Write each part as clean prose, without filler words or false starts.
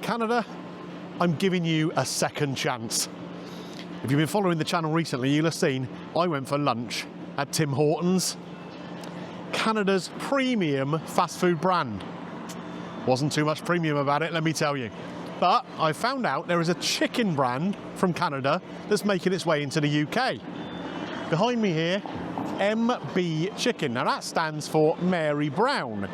Canada, I'm giving you a second chance. If you've been following the channel recently, you'll have seen I went for lunch at Tim Hortons, Canada's premium fast food brand. Wasn't too much premium about it, let me tell you. But I found out there is a chicken brand from Canada that's making its way into the UK. Behind me here, MB Chicken. Now that stands for Mary Brown.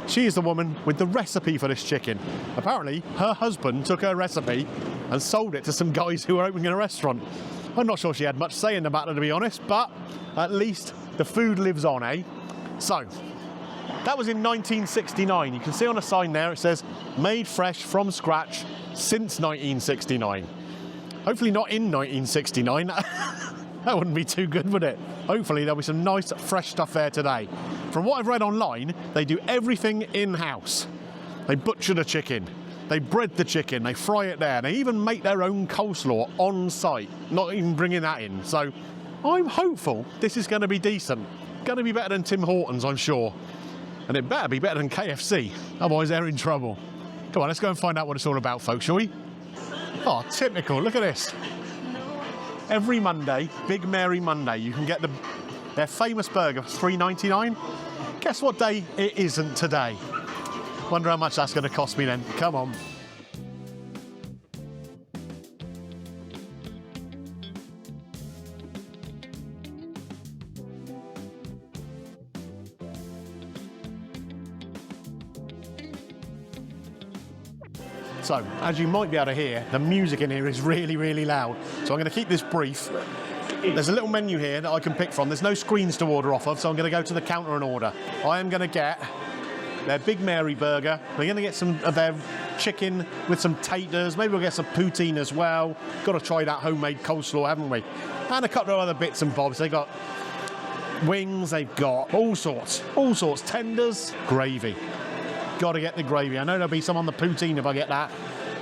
She is the woman with the recipe for this chicken. Apparently, her husband took her recipe and sold it to some guys who were opening a restaurant. I'm not sure she had much say in the matter, to be honest, but at least the food lives on, eh? So, that was in 1969. You can see on a sign there, it says, made fresh from scratch since 1969. Hopefully not in 1969. That wouldn't be too good, would it? Hopefully there'll be some nice fresh stuff there today. From what I've read online, they do everything in-house. They butcher the chicken, they bread the chicken, they fry it there, they even make their own coleslaw on site, not even bringing that in. So I'm hopeful this is going to be decent. Going to be better than Tim Hortons, I'm sure. And it better be better than KFC, otherwise they're in trouble. Come on, let's go and find out what it's all about, folks, shall we? Oh, typical, look at this. Every Monday, Big Mary Monday, you can get their famous burger for $3.99. Guess what day it isn't today? Wonder how much that's going to cost me then. Come on. So, as you might be able to hear, the music in here is really, really loud. So I'm going to keep this brief. There's a little menu here that I can pick from. There's no screens to order off of, so I'm going to go to the counter and order. I am going to get their Big Mary burger. We're going to get some of their chicken with some taters. Maybe we'll get some poutine as well. Got to try that homemade coleslaw, haven't we? And a couple of other bits and bobs. They got wings, they've got all sorts, tenders, gravy. Got to get the gravy. I know there'll be some on the poutine if I get that,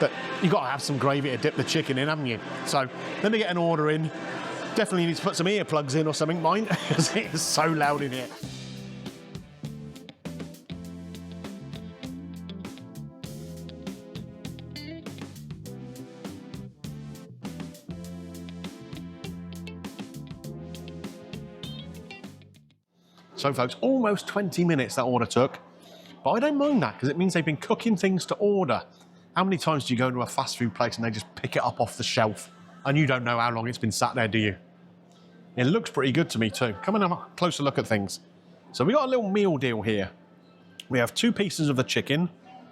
but you've got to have some gravy to dip the chicken in, haven't you? So let me get an order in. Definitely need to put some earplugs in or something, mind, because it is so loud in here. So folks, almost 20 minutes that order took. But I don't mind that because it means they've been cooking things to order. How many times do you go to a fast food place and they just pick it up off the shelf and you don't know how long it's been sat there, do you? It looks pretty good to me too. Come and have a closer look at things. So we got a little meal deal here. We have 2 pieces of the chicken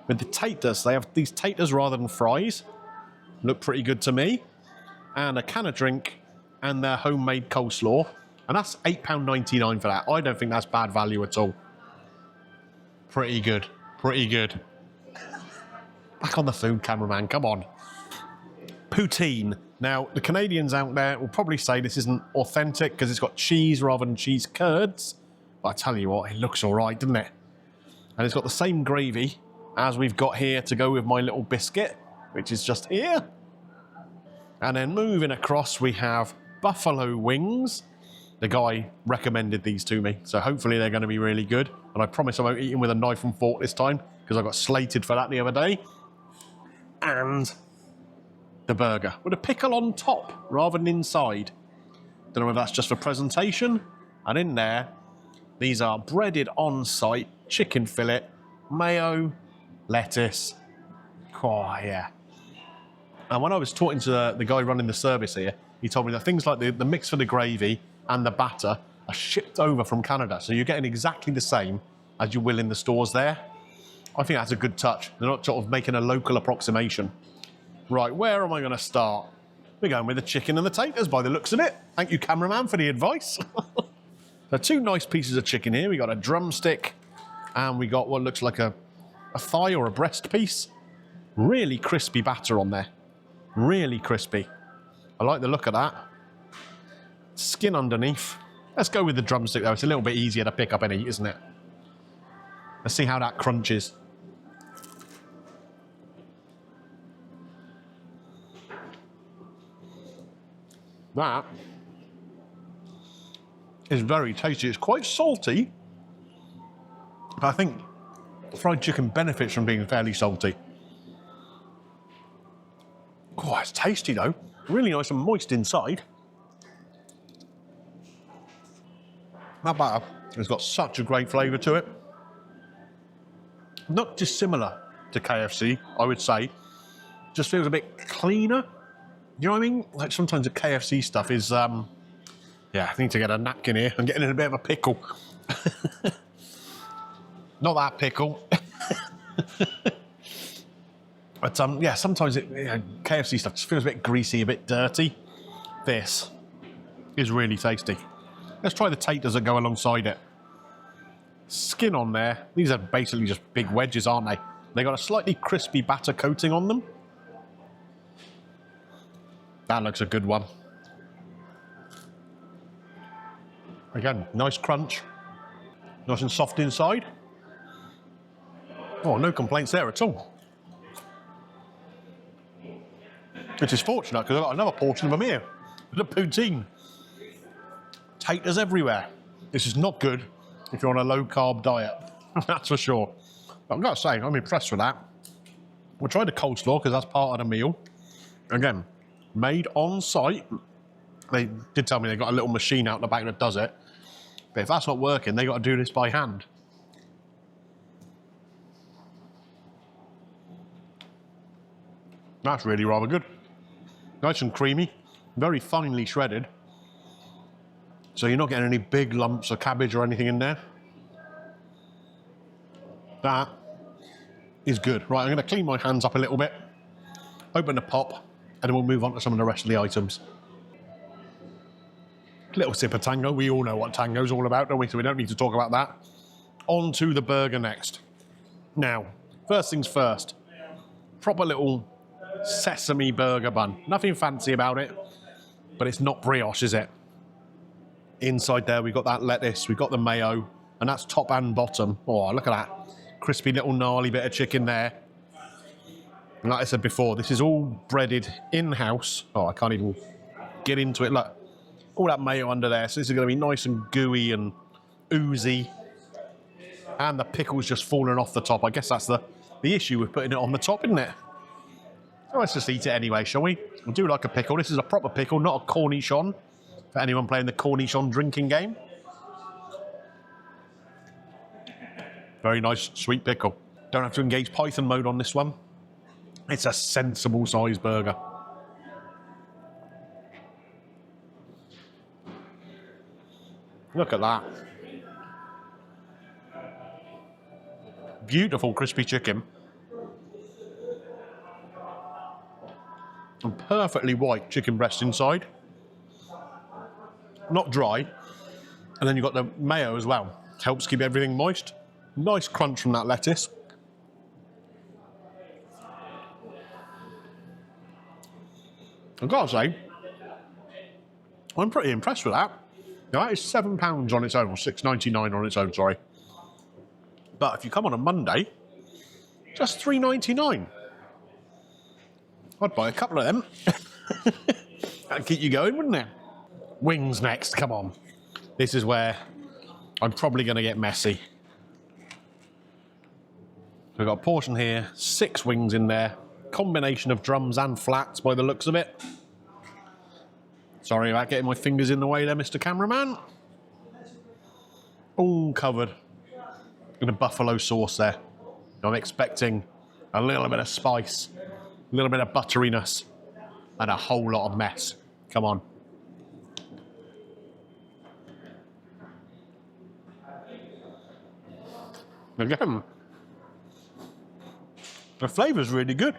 with the taters. They have these taters rather than fries. Look pretty good to me. And a can of drink and their homemade coleslaw. And that's £8.99 for that. I don't think that's bad value at all. Pretty good, pretty good. Back on the food, cameraman, come on. Poutine. Now, the Canadians out there will probably say this isn't authentic because it's got cheese rather than cheese curds. But I tell you what, it looks all right, doesn't it? And it's got the same gravy as we've got here to go with my little biscuit, which is just here. And then moving across, we have buffalo wings. The guy recommended these to me, so hopefully they're going to be really good. And I promise I won't eat them with a knife and fork this time, because I got slated for that the other day. And the burger, with a pickle on top, rather than inside. Don't know if that's just for presentation. And in there, these are breaded on-site chicken fillet, mayo, lettuce. Oh, yeah. And when I was talking to the guy running the service here, he told me that things like the mix for the gravy and the batter are shipped over from Canada. So you're getting exactly the same as you will in the stores there. I think that's a good touch. They're not sort of making a local approximation. Right, where am I going to start? We're going with the chicken and the taters by the looks of it. Thank you, cameraman, for the advice. So 2 nice pieces of chicken here. We got a drumstick and we got what looks like a thigh or a breast piece. Really crispy batter on there. Really crispy. I like the look of that. Skin underneath. Let's go with the drumstick though. It's a little bit easier to pick up and eat, isn't it? Let's see how that crunches. That is very tasty. It's quite salty, but I think fried chicken benefits from being fairly salty. Oh, it's tasty though. Really nice and moist inside. That batter has got such a great flavour to it. Not dissimilar to KFC, I would say. Just feels a bit cleaner. You know what I mean? Like sometimes the KFC stuff is, yeah, I need to get a napkin here. I'm getting in a bit of a pickle. Not that pickle. But yeah, sometimes KFC stuff just feels a bit greasy, a bit dirty. This is really tasty. Let's try the taters that go alongside it. Skin on there. These are basically just big wedges, aren't they? They got a slightly crispy batter coating on them. That looks a good one. Again, nice crunch. Nice and soft inside. Oh, no complaints there at all. Which is fortunate because I've got another portion of them here. The poutine. Taters everywhere. This is not good if you're on a low-carb diet. That's for sure. But I've got to say, I'm impressed with that. We'll try the coleslaw because that's part of the meal. Again, made on site. They did tell me they got a little machine out the back that does it. But if that's not working, they got to do this by hand. That's really rather good. Nice and creamy, very finely shredded. So you're not getting any big lumps of cabbage or anything in there. That is good. Right, I'm going to clean my hands up a little bit, open the pop, and then we'll move on to some of the rest of the items. Little sip of tango. We all know what tango's all about, don't we? So we don't need to talk about that. On to the burger next. Now, first things first. Proper little sesame burger bun. Nothing fancy about it, but it's not brioche, is it? Inside there, we've got that lettuce, we've got the mayo, and that's top and bottom. Oh, look at that. Crispy little gnarly bit of chicken there. And like I said before, this is all breaded in-house. Oh, I can't even get into it. Look, all that mayo under there. So this is going to be nice and gooey and oozy. And the pickle's just falling off the top. I guess that's the issue with putting it on the top, isn't it? So let's just eat it anyway, shall we? I do like a pickle. This is a proper pickle, not a cornichon. For anyone playing the cornichon drinking game. Very nice, sweet pickle. Don't have to engage Python mode on this one. It's a sensible size burger. Look at that. Beautiful crispy chicken. And perfectly white chicken breast inside. Not dry. And then you've got the mayo as well. Helps keep everything moist. Nice crunch from that lettuce. I've got to say, I'm pretty impressed with that. Now, that is £7 on its own, or $6.99 on its own, sorry. But if you come on a Monday, just $3.99. I'd buy a couple of them. That'd keep you going, wouldn't it? Wings next, come on. This is where I'm probably going to get messy. We've got a portion here, 6 wings in there. Combination of drums and flats by the looks of it. Sorry about getting my fingers in the way there, Mr. Cameraman. All covered in a buffalo sauce there. I'm expecting a little bit of spice, a little bit of butteriness, and a whole lot of mess. Come on. Again, the flavour's really good.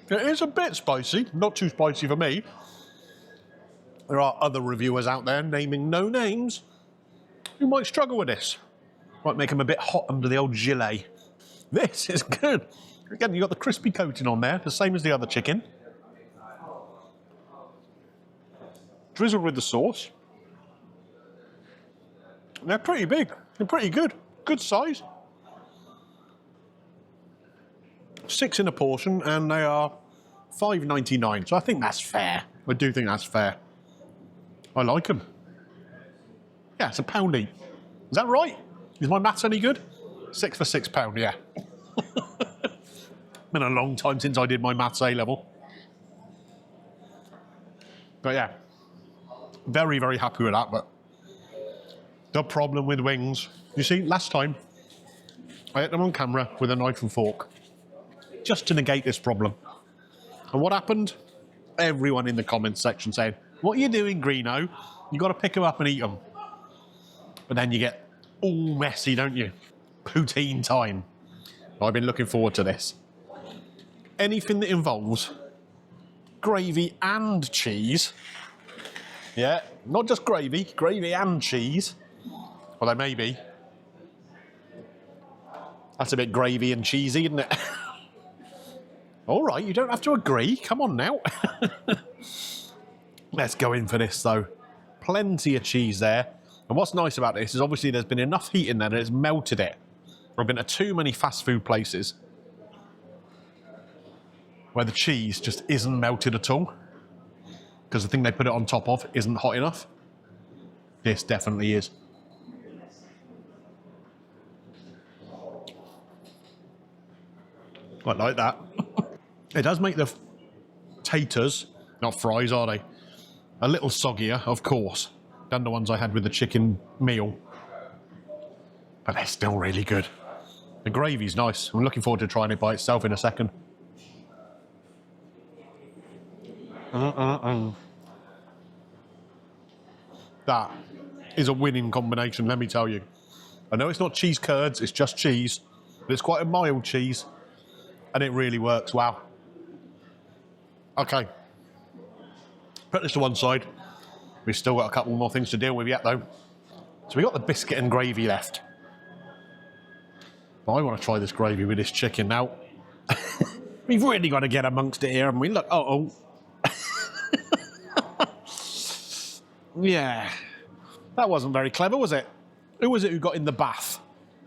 It is a bit spicy, not too spicy for me. There are other reviewers out there, naming no names, who might struggle with this. Might make them a bit hot under the old gilet. This is good. Again, you've got the crispy coating on there, the same as the other chicken. Drizzled with the sauce. They're pretty big. They're pretty good. Good size. 6 in a portion, and they are $5.99. So I think that's fair. I do think that's fair. I like them. Yeah, it's £1 each. Is that right? Is my maths any good? 6 for £6, yeah. Been a long time since I did my maths A level. But yeah, very, very happy with that. But the problem with wings, you see, last time I ate them on camera with a knife and fork, just to negate this problem. And what happened? Everyone in the comments section saying, what are you doing, Greeno? You got to pick them up and eat them. But then you get all messy, don't you? Poutine time. I've been looking forward to this. Anything that involves gravy and cheese. Yeah, not just gravy, gravy and cheese. Although maybe. That's a bit gravy and cheesy, isn't it? All right, you don't have to agree. Come on now. Let's go in for this, though. Plenty of cheese there. And what's nice about this is obviously there's been enough heat in there that it's melted it. I've been to too many fast food places where the cheese just isn't melted at all because the thing they put it on top of isn't hot enough. This definitely is. I like that. It does make the taters, not fries, are they? A little soggier, of course, than the ones I had with the chicken meal. But they're still really good. The gravy's nice. I'm looking forward to trying it by itself in a second. That is a winning combination, let me tell you. I know it's not cheese curds, it's just cheese, but it's quite a mild cheese, and it really works. Wow. Okay. Put this to one side. We've still got a couple more things to deal with yet, though. So we got the biscuit and gravy left. But I want to try this gravy with this chicken now. We've really got to get amongst it here, haven't we? Look, oh. Yeah. That wasn't very clever, was it? Who was it who got in the bath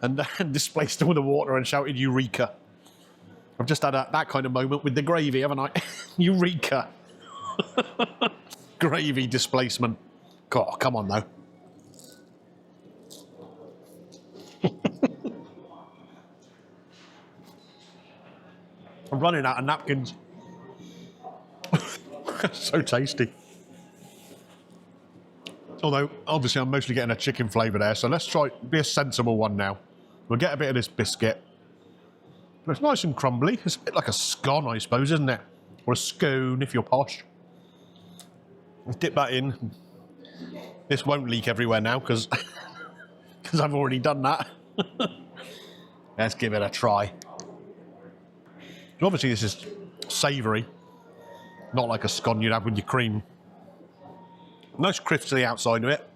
and displaced all the water and shouted Eureka? I've just had that kind of moment with the gravy, haven't I? Eureka. Gravy displacement. God, come on, though. I'm running out of napkins. So tasty. Although, obviously, I'm mostly getting a chicken flavour there, so let's try be a sensible one now. We'll get a bit of this biscuit. But it's nice and crumbly. It's a bit like a scone, I suppose, isn't it? Or a scone, if you're posh. Let's dip that in. This won't leak everywhere now, because I've already done that. Let's give it a try. So obviously, this is savoury. Not like a scone you'd have with your cream. Nice crisp to the outside of it.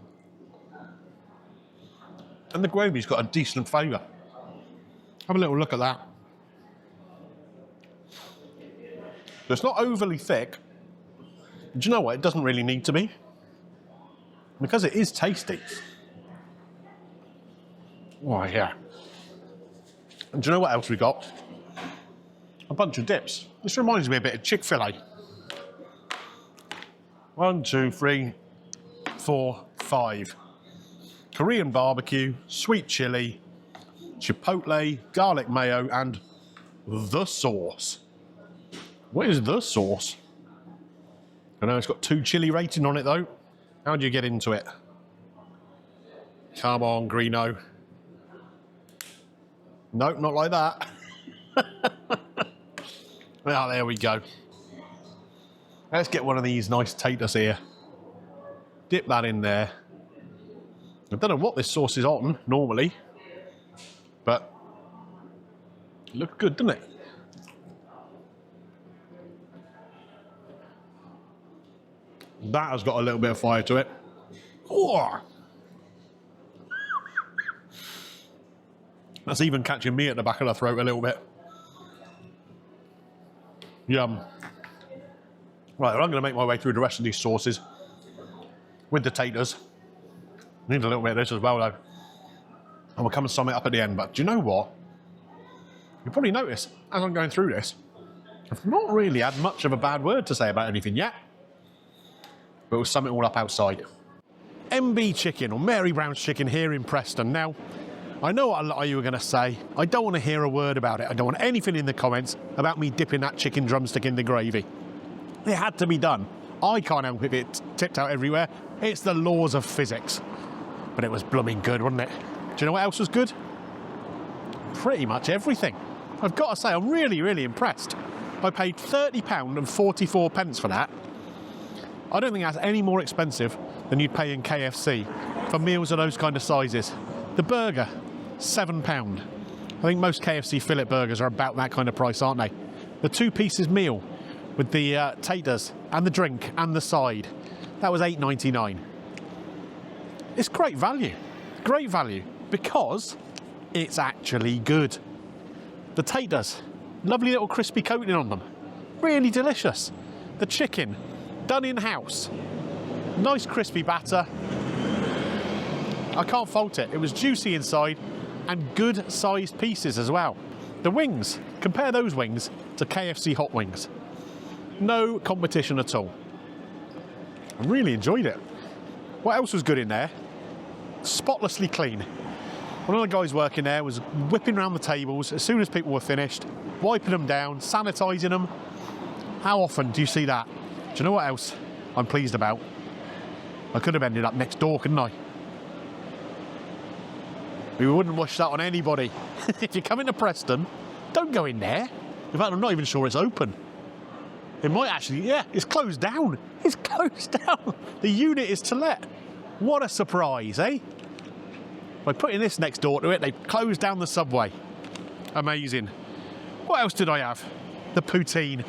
And the gravy's got a decent flavour. Have a little look at that. So it's not overly thick. Do you know what? It doesn't really need to be. Because it is tasty. Oh, yeah. And do you know what else we got? A bunch of dips. This reminds me a bit of Chick-fil-A. 1, 2, 3, 4, 5. Korean barbecue, sweet chili, chipotle, garlic mayo, and the sauce. What is the sauce? I know it's got 2 chili rating on it, though. How do you get into it? Come on, Greeno. Nope, not like that. Well, there we go. Let's get one of these nice taters here. Dip that in there. I don't know what this sauce is on, normally. But it looks good, doesn't it? That has got a little bit of fire to it. Oh! That's even catching me at the back of the throat a little bit. Yum. Right, I'm going to make my way through the rest of these sauces with the taters. Need a little bit of this as well, though. And we'll come and sum it up at the end. But do you know what? You'll probably notice, as I'm going through this, I've not really had much of a bad word to say about anything yet. But we'll sum it all up outside. MB Chicken, or Mary Brown's Chicken, here in Preston. Now, I know what a lot of you are going to say. I don't want to hear a word about it. I don't want anything in the comments about me dipping that chicken drumstick in the gravy. It had to be done. I can't help if it tipped out everywhere. It's the laws of physics. But it was blooming good, wasn't it? Do you know what else was good? Pretty much everything. I've got to say, I'm really, really impressed. I paid £30.44 for that. I don't think that's any more expensive than you'd pay in KFC for meals of those kind of sizes. The burger, £7. I think most KFC fillet burgers are about that kind of price, aren't they? The 2 pieces meal with the taters and the drink and the side, that was £8.99. It's great value, because it's actually good. The taters, lovely little crispy coating on them, really delicious. The chicken, done in-house, nice crispy batter. I can't fault it. It was juicy inside and good sized pieces as well. The wings, compare those wings to KFC hot wings. No competition at all. I really enjoyed it. What else was good in there? Spotlessly clean. One of the guys working there was whipping around the tables as soon as people were finished, wiping them down, sanitising them. How often do you see that? Do you know what else I'm pleased about? I could have ended up next door, couldn't I? We wouldn't wish that on anybody. If you come into Preston, don't go in there. In fact, I'm not even sure it's open. It might actually, yeah, it's closed down. It's closed down. The unit is to let. What a surprise, eh? By putting this next door to it, they've closed down the subway. Amazing. What else did I have? The poutine.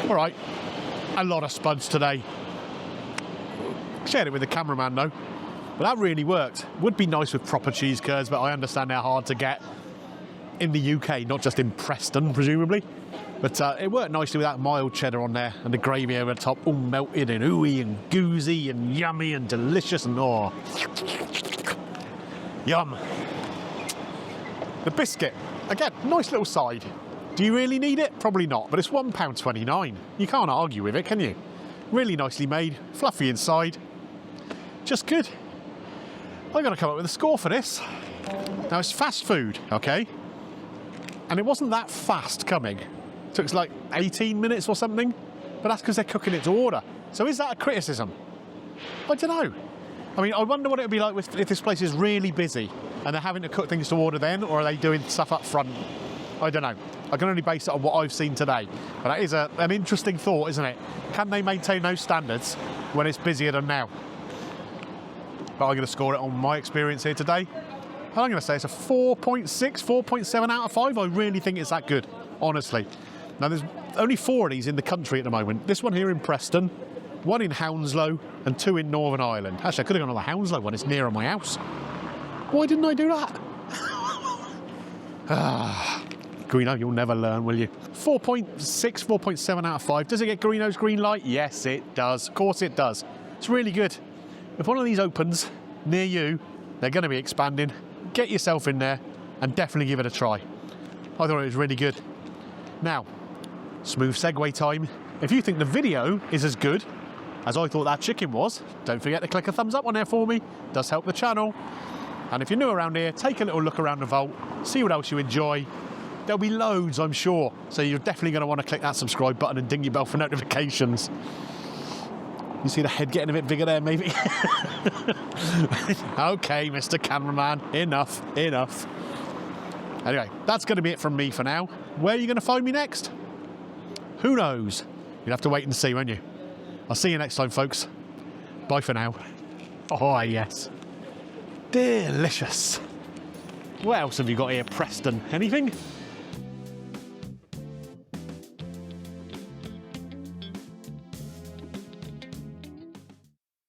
All right, a lot of spuds today. Shared it with the cameraman though. But that really worked. Would be nice with proper cheese curds, but I understand they're hard to get in the UK, not just in Preston, presumably. But it worked nicely with that mild cheddar on there and the gravy over the top, all melted and ooey and goozy and yummy and delicious and oh, yum. The biscuit, again, nice little side. Do you really need it? Probably not, but it's £1.29. You can't argue with it, can you? Really nicely made, fluffy inside, just good. I've got to come up with a score for this. Now it's fast food, okay? And it wasn't that fast coming. It took like 18 minutes or something, but that's because they're cooking it to order. So is that a criticism? I don't know. I mean, I wonder what it would be like if this place is really busy and they're having to cook things to order then, or are they doing stuff up front? I don't know. I can only base it on what I've seen today. But that is an interesting thought, isn't it? Can they maintain those standards when it's busier than now? But I'm going to score it on my experience here today. And I'm going to say it's a 4.6, 4.7 out of 5. I really think it's that good, honestly. Now, there's only 4 of these in the country at the moment. This one here in Preston, 1 in Hounslow, and 2 in Northern Ireland. Actually, I could have gone on the Hounslow one. It's nearer my house. Why didn't I do that? Greeno, you'll never learn, will you? 4.6, 4.7 out of 5. Does it get Greeno's green light? Yes, it does. Of course it does. It's really good. If one of these opens near you, they're going to be expanding. Get yourself in there and definitely give it a try. I thought it was really good. Now, smooth segue time. If you think the video is as good as I thought that chicken was, don't forget to click a thumbs up on there for me. It does help the channel. And if you're new around here, take a little look around the vault, see what else you enjoy. There'll be loads, I'm sure. So you're definitely going to want to click that subscribe button and ding your bell for notifications. You see the head getting a bit bigger there, maybe? Okay, Mr. Cameraman, enough. Anyway, that's going to be it from me for now. Where are you going to find me next? Who knows? You'll have to wait and see, won't you? I'll see you next time, folks. Bye for now. Oh, yes. Delicious. What else have you got here, Preston? Anything?